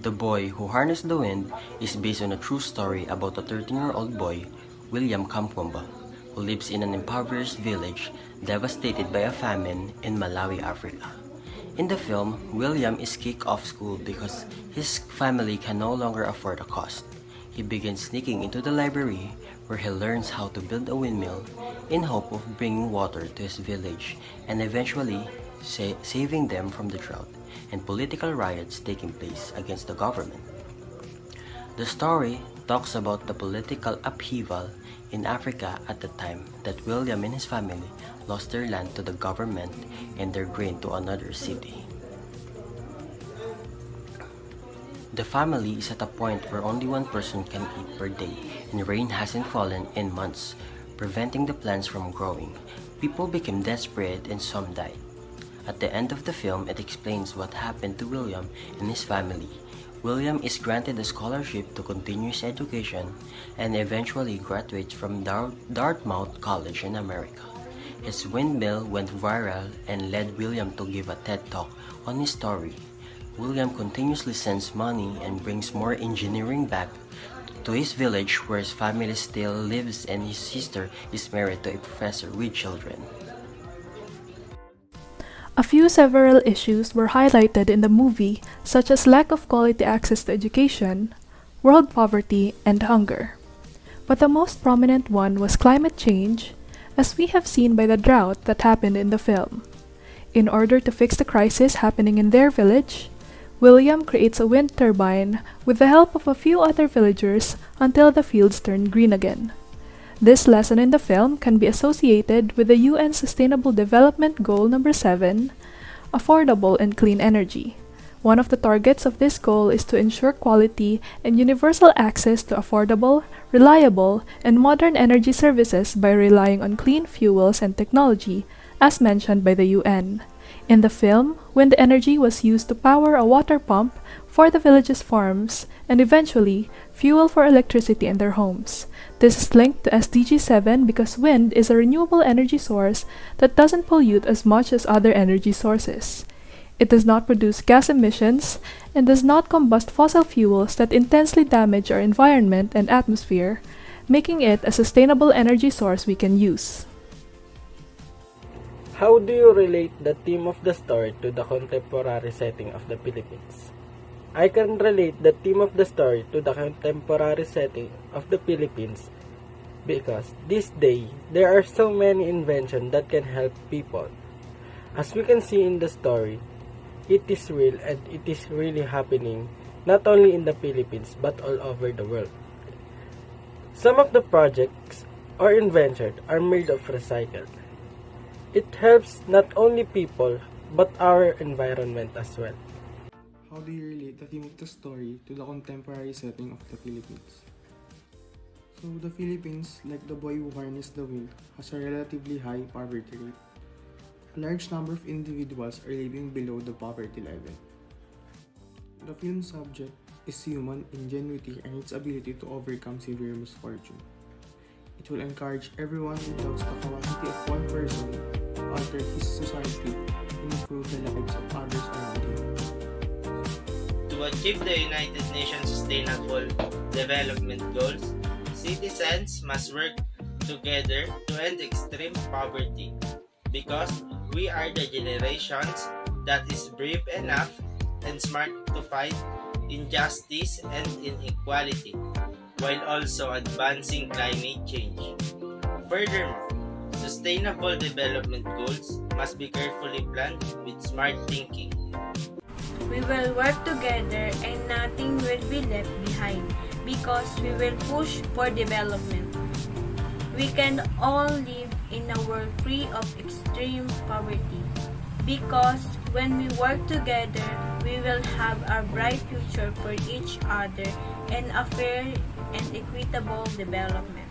The Boy Who Harnessed the Wind is based on a true story about a 13-year-old boy, William Kamkwamba, who lives in an impoverished village devastated by a famine in Malawi, Africa. In the film, William is kicked off school because his family can no longer afford the cost. He begins sneaking into the library where he learns how to build a windmill in hope of bringing water to his village and eventually saving them from the drought and political riots taking place against the government. The story talks about the political upheaval in Africa at the time that William and his family lost their land to the government and their grain to another city. The family is at a point where only one person can eat per day and rain hasn't fallen in months, preventing the plants from growing. People became desperate and some died. At the end of the film, it explains what happened to William and his family. William is granted a scholarship to continue his education and eventually graduates from Dartmouth College in America. His windmill went viral and led William to give a TED Talk on his story. William continuously sends money and brings more engineering back to his village where his family still lives and his sister is married to a professor with children. A few several issues were highlighted in the movie, such as lack of quality access to education, world poverty, and hunger. But the most prominent one was climate change, as we have seen by the drought that happened in the film. In order to fix the crisis happening in their village, William creates a wind turbine with the help of a few other villagers until the fields turn green again. This lesson in the film can be associated with the UN Sustainable Development Goal number 7, affordable and clean energy. One of the targets of this goal is to ensure quality and universal access to affordable, reliable, and modern energy services by relying on clean fuels and technology, as mentioned by the UN. In the film, wind energy was used to power a water pump for the village's farms and eventually fuel for electricity in their homes. This is linked to SDG 7 because wind is a renewable energy source that doesn't pollute as much as other energy sources. It does not produce gas emissions and does not combust fossil fuels that intensely damage our environment and atmosphere, making it a sustainable energy source we can use. How do you relate the theme of the story to the contemporary setting of the Philippines? I can relate the theme of the story to the contemporary setting of the Philippines because this day there are so many inventions that can help people. As we can see in the story, it is real and it is really happening not only in the Philippines but all over the world. Some of the projects or inventions are made of recycled. It helps not only people but our environment as well. How do you relate the theme of the story to the contemporary setting of the Philippines? So the Philippines, like the boy who harnessed the wind, has a relatively high poverty rate. A large number of individuals are living below the poverty level. The film's subject is human ingenuity and its ability to overcome severe misfortune. It will encourage everyone who doubts the capacity of one person to alter his society and improve the lives of others around him. To achieve the United Nations Sustainable Development Goals, citizens must work together to end extreme poverty because we are the generations that is brave enough and smart to fight injustice and inequality, while also advancing climate change. Furthermore, sustainable development goals must be carefully planned with smart thinking. We will work together and nothing will be left behind because we will push for development. We can all live in a world free of extreme poverty because when we work together, we will have a bright future for each other and a fair and equitable development.